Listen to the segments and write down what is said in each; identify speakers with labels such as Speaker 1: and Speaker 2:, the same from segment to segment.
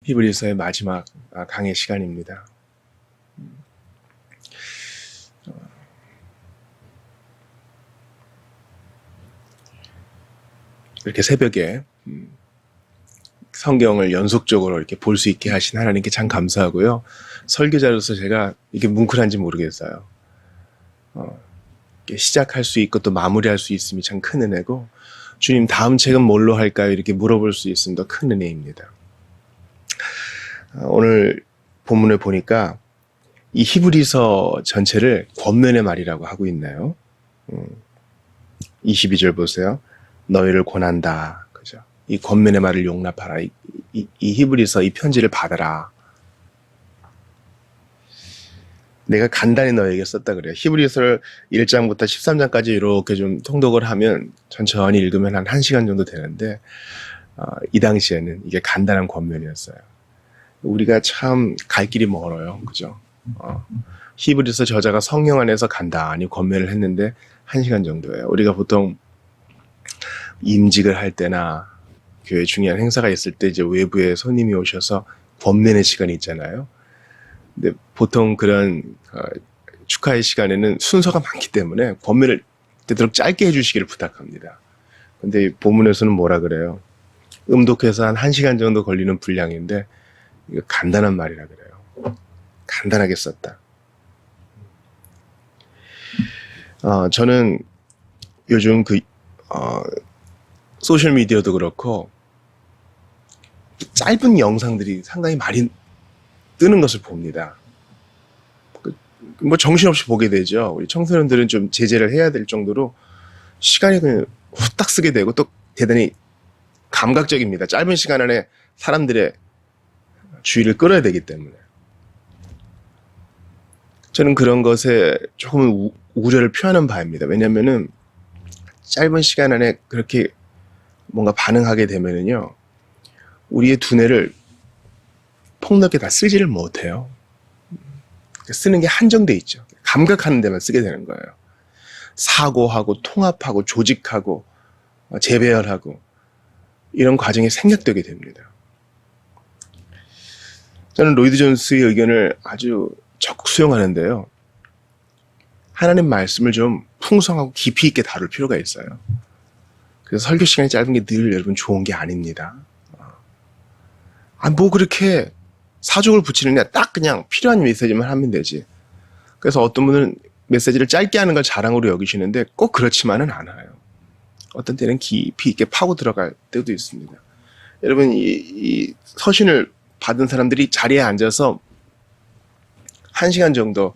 Speaker 1: 히브리서의 마지막 강의 시간입니다. 이렇게 새벽에 성경을 연속적으로 이렇게 볼 수 있게 하신 하나님께 참 감사하고요. 설교자로서 제가 이게 뭉클한지 모르겠어요. 시작할 수 있고 또 마무리할 수 있음이 참 큰 은혜고, 주님 다음 책은 뭘로 할까요? 이렇게 물어볼 수 있음 더 큰 은혜입니다. 오늘 본문을 보니까 이 히브리서 전체를 권면의 말이라고 하고 있나요? 22절 보세요. 너희를 권한다. 그죠? 이 권면의 말을 용납하라. 이 히브리서 이 편지를 받아라. 내가 간단히 너에게 썼다 그래요. 히브리서를 1장부터 13장까지 이렇게 좀 통독을 하면 천천히 읽으면 한 1시간 정도 되는데, 이 당시에는 이게 간단한 권면이었어요. 우리가 참 갈 길이 멀어요. 그죠? 히브리서 저자가 성령 안에서 간단히 권면을 했는데 1시간 정도예요. 우리가 보통 임직을 할 때나 교회 중요한 행사가 있을 때 이제 외부에 손님이 오셔서 권면의 시간이 있잖아요. 근데 보통 그런 축하의 시간에는 순서가 많기 때문에 권면을 되도록 짧게 해주시기를 부탁합니다. 근데 본문에서는 뭐라 그래요? 음독해서 한 1시간 정도 걸리는 분량인데 이거 간단한 말이라 그래요. 간단하게 썼다. 저는 요즘 소셜미디어도 그렇고 짧은 영상들이 상당히 많이 뜨는 것을 봅니다. 뭐 정신없이 보게 되죠. 우리 청소년들은 좀 제재를 해야 될 정도로 시간이 그냥 후딱 쓰게 되고 또 대단히 감각적입니다. 짧은 시간 안에 사람들의 주의를 끌어야 되기 때문에. 저는 그런 것에 조금 우려를 표하는 바입니다. 왜냐면은 짧은 시간 안에 그렇게 뭔가 반응하게 되면은요, 우리의 두뇌를 폭넓게 다 쓰지를 못해요. 쓰는 게 한정돼 있죠. 감각하는 데만 쓰게 되는 거예요. 사고하고 통합하고 조직하고 재배열하고 이런 과정이 생략되게 됩니다. 저는 로이드 존스의 의견을 아주 적극 수용하는데요. 하나님 말씀을 좀 풍성하고 깊이 있게 다룰 필요가 있어요. 그래서 설교 시간이 짧은 게 늘 여러분 좋은 게 아닙니다. 뭐 그렇게 사족을 붙이느냐, 딱 그냥 필요한 메시지만 하면 되지. 그래서 어떤 분은 메시지를 짧게 하는 걸 자랑으로 여기시는데 꼭 그렇지만은 않아요. 어떤 때는 깊이 있게 파고 들어갈 때도 있습니다. 여러분, 이 서신을 받은 사람들이 자리에 앉아서 1시간 정도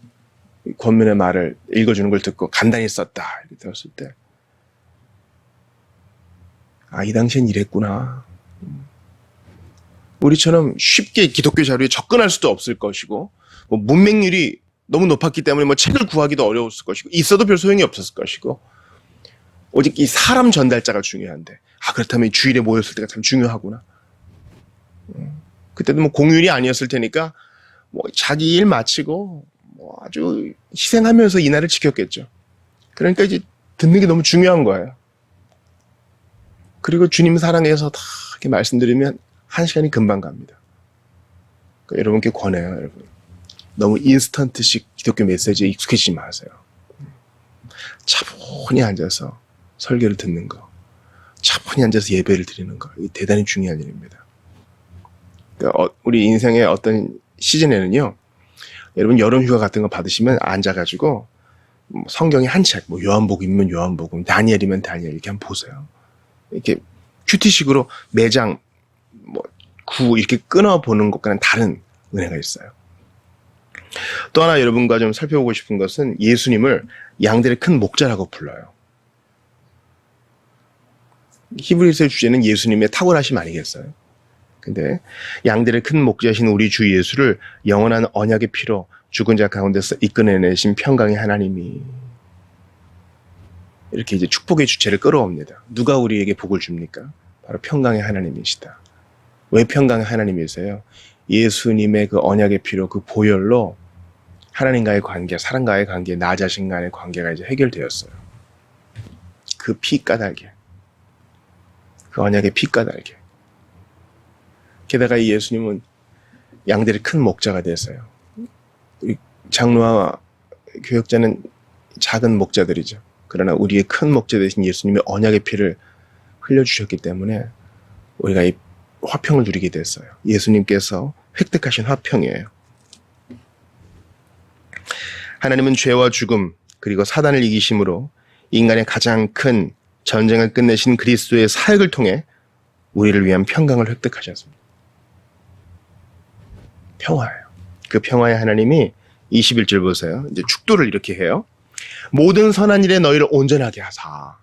Speaker 1: 권면의 말을 읽어주는 걸 듣고 간단히 썼다 이렇게 들었을 때, 이 당시엔 이랬구나. 우리처럼 쉽게 기독교 자료에 접근할 수도 없을 것이고, 뭐 문맹률이 너무 높았기 때문에 뭐 책을 구하기도 어려웠을 것이고, 있어도 별 소용이 없었을 것이고, 오직 이 사람 전달자가 중요한데, 그렇다면 주일에 모였을 때가 참 중요하구나. 그때도 뭐 공휴일이 아니었을 테니까 뭐 자기 일 마치고 뭐 아주 희생하면서 이날을 지켰겠죠. 그러니까 이제 듣는 게 너무 중요한 거예요. 그리고 주님 사랑해서 다 이렇게 말씀드리면 1시간이 금방 갑니다. 그러니까 여러분께 권해요, 여러분. 너무 인스턴트식 기독교 메시지에 익숙해지지 마세요. 차분히 앉아서 설교를 듣는 거, 차분히 앉아서 예배를 드리는 거, 이게 대단히 중요한 일입니다. 그러니까 우리 인생의 어떤 시즌에는요, 여러분 여름 휴가 같은 거 받으시면 앉아가지고 성경의 한 책, 뭐 요한복음이면 요한복음, 다니엘이면 다니엘 이렇게 한번 보세요. 이렇게 큐티식으로 매장 구 이렇게 끊어보는 것과는 다른 은혜가 있어요. 또 하나 여러분과 좀 살펴보고 싶은 것은 예수님을 양들의 큰 목자라고 불러요. 히브리서의 주제는 예수님의 탁월하심 아니겠어요? 근데 양들의 큰 목자신 우리 주 예수를 영원한 언약의 피로 죽은 자 가운데서 이끌어내신 평강의 하나님이, 이렇게 이제 축복의 주체를 끌어옵니다. 누가 우리에게 복을 줍니까? 바로 평강의 하나님이시다. 왜 평강의 하나님이세요? 예수님의 그 언약의 피로, 그 보혈로 하나님과의 관계, 사람과의 관계, 나 자신 간의 관계가 이제 해결되었어요. 그 피 까닭에, 그 언약의 피 까닭에. 게다가 이 예수님은 양들의 큰 목자가 됐어요. 우리 장로와 교역자는 작은 목자들이죠. 그러나 우리의 큰 목자 되신 예수님의 언약의 피를 흘려주셨기 때문에 우리가 이 화평을 누리게 됐어요. 예수님께서 획득하신 화평이에요. 하나님은 죄와 죽음 그리고 사단을 이기심으로 인간의 가장 큰 전쟁을 끝내신 그리스도의 사역을 통해 우리를 위한 평강을 획득하셨습니다. 평화예요. 그 평화의 하나님이 21절 보세요. 이제 축도를 이렇게 해요. 모든 선한 일에 너희를 온전하게 하사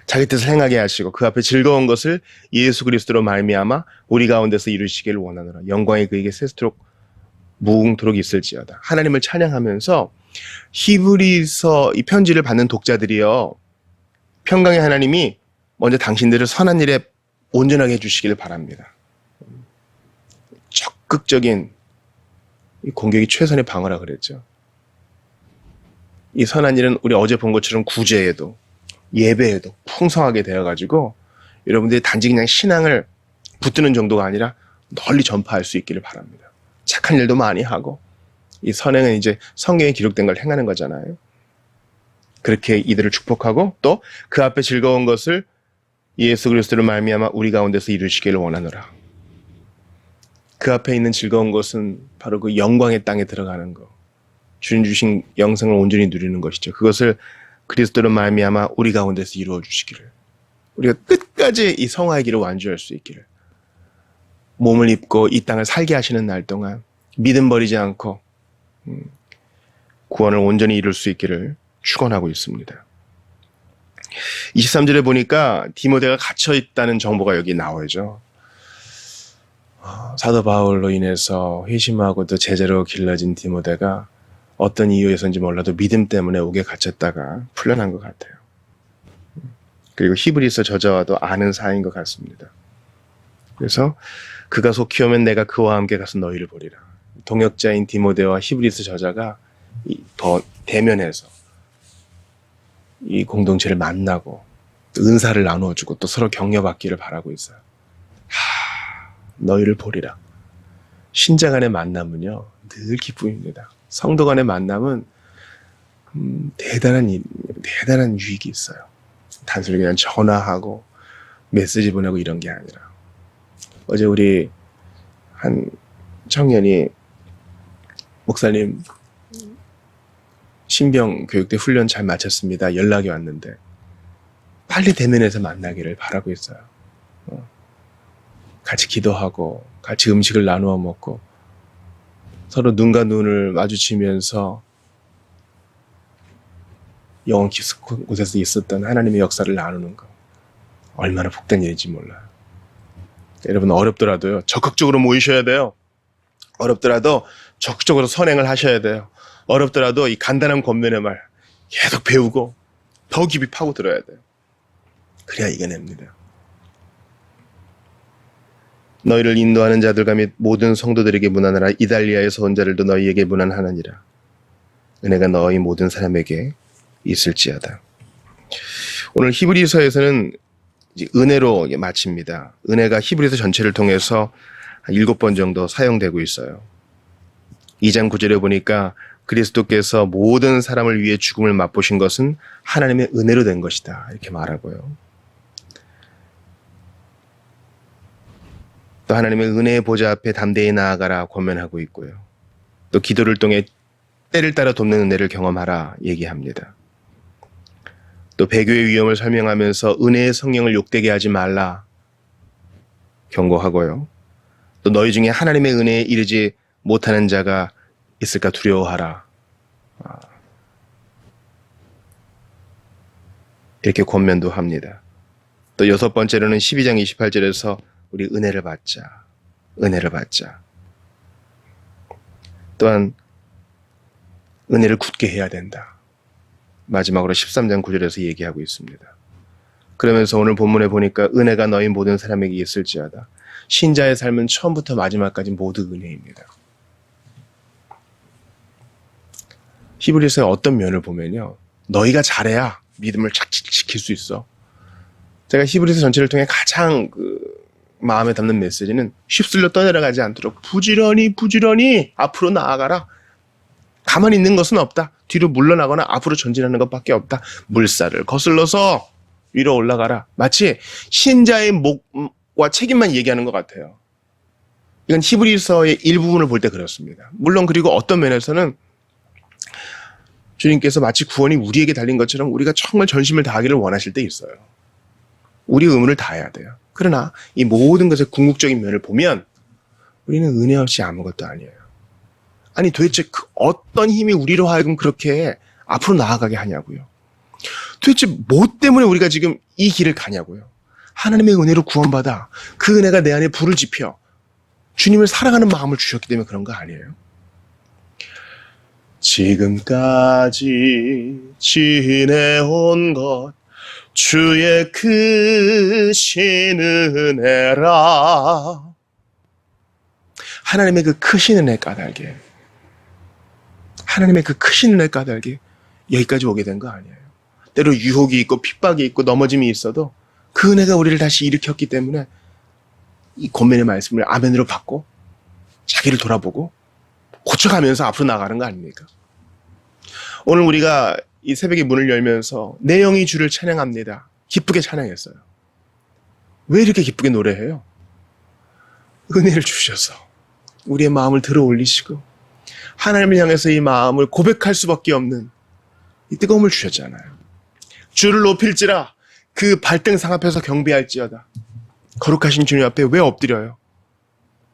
Speaker 1: 자기 뜻을 행하게 하시고 그 앞에 즐거운 것을 예수 그리스도로 말미암아 우리 가운데서 이루시기를 원하노라. 영광이 그에게 세세토록 무궁토록 있을지어다. 하나님을 찬양하면서 히브리서 이 편지를 받는 독자들이요. 평강의 하나님이 먼저 당신들을 선한 일에 온전하게 해주시기를 바랍니다. 적극적인 이 공격이 최선의 방어라 그랬죠. 이 선한 일은 우리 어제 본 것처럼 구제에도 예배에도 풍성하게 되어가지고 여러분들이 단지 그냥 신앙을 붙드는 정도가 아니라 널리 전파할 수 있기를 바랍니다. 착한 일도 많이 하고 이 선행은 이제 성경에 기록된 걸 행하는 거잖아요. 그렇게 이들을 축복하고 또 그 앞에 즐거운 것을 예수 그리스도를 말미암아 우리 가운데서 이루시기를 원하노라. 그 앞에 있는 즐거운 것은 바로 그 영광의 땅에 들어가는 거. 주님 주신 영생을 온전히 누리는 것이죠. 그것을 그리스도를 말미암아 우리 가운데서 이루어 주시기를. 우리가 끝까지 이 성화의 길을 완주할 수 있기를. 몸을 입고 이 땅을 살게 하시는 날 동안 믿음 버리지 않고 구원을 온전히 이룰 수 있기를 축원하고 있습니다. 23절에 보니까 디모데가 갇혀 있다는 정보가 여기 나오죠. 사도 바울로 인해서 회심하고 또 제자로 길러진 디모데가 어떤 이유에서인지 몰라도 믿음 때문에 옥에 갇혔다가 풀려난 것 같아요. 그리고 히브리서 저자와도 아는 사이인 것 같습니다. 그래서 그가 속히 오면 내가 그와 함께 가서 너희를 보리라. 동역자인 디모데와 히브리서 저자가 더 대면해서 이 공동체를 만나고 은사를 나누어주고 또 서로 격려받기를 바라고 있어요. 너희를 보리라. 신자 간의 만남은요 늘 기쁨입니다. 성도 간의 만남은 대단한 유익이 있어요. 단순히 그냥 전화하고 메시지 보내고 이런 게 아니라 어제 우리 한 청년이 목사님 신병 교육대 훈련 잘 마쳤습니다. 연락이 왔는데 빨리 대면해서 만나기를 바라고 있어요. 같이 기도하고 같이 음식을 나누어 먹고 서로 눈과 눈을 마주치면서 영원 깊은 곳에서 있었던 하나님의 역사를 나누는 거 얼마나 복된 일인지 몰라요. 여러분 어렵더라도요 적극적으로 모이셔야 돼요. 어렵더라도 적극적으로 선행을 하셔야 돼요. 어렵더라도 이 간단한 권면의 말 계속 배우고 더 깊이 파고들어야 돼요. 그래야 이겨냅니다. 너희를 인도하는 자들과 및 모든 성도들에게 문안하라. 이달리아에서 온 자들도 너희에게 문안하느니라. 은혜가 너희 모든 사람에게 있을지어다. 오늘 히브리서에서는 이제 은혜로 마칩니다. 은혜가 히브리서 전체를 통해서 한 7번 정도 사용되고 있어요. 2장 9절에 보니까 그리스도께서 모든 사람을 위해 죽음을 맛보신 것은 하나님의 은혜로 된 것이다. 이렇게 말하고요. 또 하나님의 은혜의 보좌 앞에 담대히 나아가라 권면하고 있고요. 또 기도를 통해 때를 따라 돕는 은혜를 경험하라 얘기합니다. 또 배교의 위험을 설명하면서 은혜의 성령을 욕되게 하지 말라 경고하고요. 또 너희 중에 하나님의 은혜에 이르지 못하는 자가 있을까 두려워하라. 이렇게 권면도 합니다. 또 6번째로는 12장 28절에서 우리 은혜를 받자. 은혜를 받자. 또한 은혜를 굳게 해야 된다. 마지막으로 13장 9절에서 얘기하고 있습니다. 그러면서 오늘 본문에 보니까 은혜가 너희 모든 사람에게 있을지어다. 신자의 삶은 처음부터 마지막까지 모두 은혜입니다. 히브리서의 어떤 면을 보면요. 너희가 잘해야 믿음을 착 지킬 수 있어. 제가 히브리서 전체를 통해 가장 마음에 담는 메시지는 휩쓸려 떠내려가지 않도록 부지런히 앞으로 나아가라. 가만히 있는 것은 없다. 뒤로 물러나거나 앞으로 전진하는 것밖에 없다. 물살을 거슬러서 위로 올라가라. 마치 신자의 목과 책임만 얘기하는 것 같아요. 이건 히브리서의 일부분을 볼 때 그렇습니다. 물론 그리고 어떤 면에서는 주님께서 마치 구원이 우리에게 달린 것처럼 우리가 정말 전심을 다하기를 원하실 때 있어요. 우리 의무를 다해야 돼요. 그러나 이 모든 것의 궁극적인 면을 보면 우리는 은혜 없이 아무것도 아니에요. 아니 도대체 그 어떤 힘이 우리로 하여금 그렇게 앞으로 나아가게 하냐고요. 도대체 뭐 때문에 우리가 지금 이 길을 가냐고요. 하나님의 은혜로 구원받아 그 은혜가 내 안에 불을 지펴 주님을 사랑하는 마음을 주셨기 때문에 그런 거 아니에요. 지금까지 지내온 것 주의 크신 은혜라. 하나님의 그 크신 은혜 까닭에, 하나님의 그 크신 은혜 까닭에 여기까지 오게 된 거 아니에요. 때로 유혹이 있고 핍박이 있고 넘어짐이 있어도 그 은혜가 우리를 다시 일으켰기 때문에 이 권면의 말씀을 아멘으로 받고 자기를 돌아보고 고쳐가면서 앞으로 나가는 거 아닙니까? 오늘 우리가 이 새벽에 문을 열면서 내 영이 주를 찬양합니다. 기쁘게 찬양했어요. 왜 이렇게 기쁘게 노래해요? 은혜를 주셔서 우리의 마음을 들어 올리시고 하나님을 향해서 이 마음을 고백할 수밖에 없는 이 뜨거움을 주셨잖아요. 주를 높일지라 그 발등상 앞에서 경배할지어다. 거룩하신 주님 앞에 왜 엎드려요?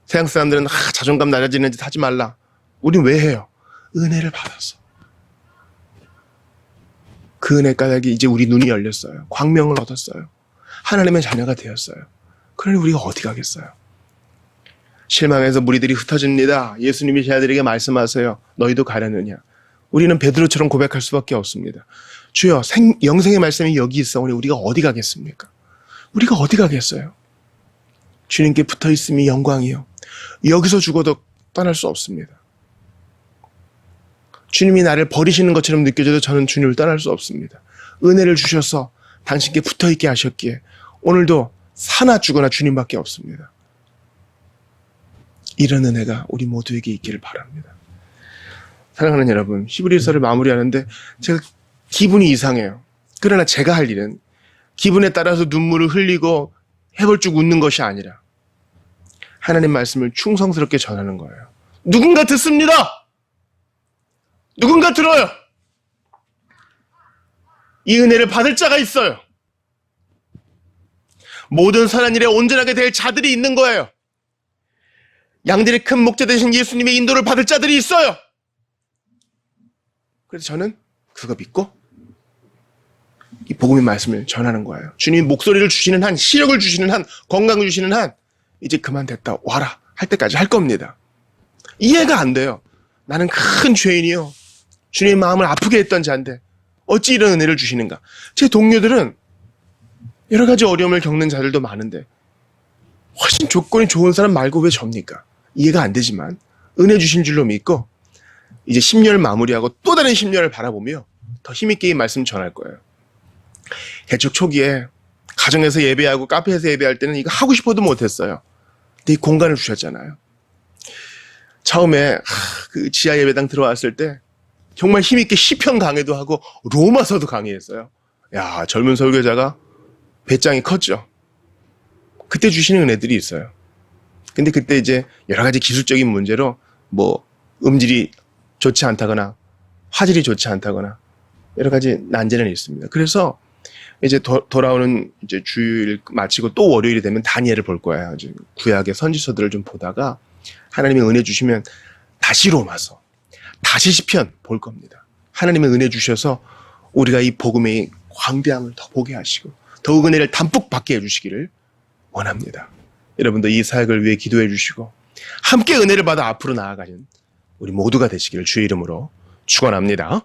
Speaker 1: 세상 사람들은 자존감 낮아지는 짓 하지 말라. 우린 왜 해요? 은혜를 받아서. 그 은혜 까닭에 이제 우리 눈이 열렸어요. 광명을 얻었어요. 하나님의 자녀가 되었어요. 그러니 우리가 어디 가겠어요? 실망해서 무리들이 흩어집니다. 예수님이 제 아들에게 말씀하세요. 너희도 가려느냐? 우리는 베드로처럼 고백할 수밖에 없습니다. 주여, 영생의 말씀이 여기 있어오니 우리가 어디 가겠습니까? 우리가 어디 가겠어요? 주님께 붙어있음이 영광이요. 여기서 죽어도 떠날 수 없습니다. 주님이 나를 버리시는 것처럼 느껴져도 저는 주님을 떠날 수 없습니다. 은혜를 주셔서 당신께 붙어있게 하셨기에 오늘도 사나 죽거나 주님밖에 없습니다. 이런 은혜가 우리 모두에게 있기를 바랍니다. 사랑하는 여러분, 히브리서를 마무리하는데 제가 기분이 이상해요. 그러나 제가 할 일은 기분에 따라서 눈물을 흘리고 해벌쭉 웃는 것이 아니라 하나님 말씀을 충성스럽게 전하는 거예요. 누군가 듣습니다. 누군가 들어요. 이 은혜를 받을 자가 있어요. 모든 선한 일에 온전하게 될 자들이 있는 거예요. 양들의 큰 목자 되신 예수님의 인도를 받을 자들이 있어요. 그래서 저는 그거 믿고 이 복음의 말씀을 전하는 거예요. 주님이 목소리를 주시는 한, 시력을 주시는 한, 건강을 주시는 한, 이제 그만 됐다, 와라 할 때까지 할 겁니다. 이해가 안 돼요. 나는 큰 죄인이요. 주님의 마음을 아프게 했던 자인데 어찌 이런 은혜를 주시는가. 제 동료들은 여러 가지 어려움을 겪는 자들도 많은데 훨씬 조건이 좋은 사람 말고 왜 접니까? 이해가 안 되지만 은혜 주신 줄로 믿고 이제 10년을 마무리하고 또 다른 10년을 바라보며 더 힘있게 이 말씀 전할 거예요. 개척 초기에 가정에서 예배하고 카페에서 예배할 때는 이거 하고 싶어도 못했어요. 근데 이 공간을 주셨잖아요. 처음에 그 지하 예배당 들어왔을 때 정말 힘있게 시편 강의도 하고 로마서도 강의했어요. 야, 젊은 설교자가 배짱이 컸죠. 그때 주시는 은혜들이 있어요. 근데 그때 이제 여러 가지 기술적인 문제로 뭐 음질이 좋지 않다거나 화질이 좋지 않다거나 여러 가지 난제는 있습니다. 그래서 이제 돌아오는 이제 주일 마치고 또 월요일이 되면 다니엘을 볼 거예요. 이제 구약의 선지서들을 좀 보다가 하나님의 은혜 주시면 다시 로마서, 다시 시편 볼 겁니다. 하나님의 은혜 주셔서 우리가 이 복음의 광대함을 더 보게 하시고 더욱 은혜를 담뿍 받게 해주시기를 원합니다. 여러분도 이 사역을 위해 기도해 주시고 함께 은혜를 받아 앞으로 나아가는 우리 모두가 되시기를 주의 이름으로 축원합니다.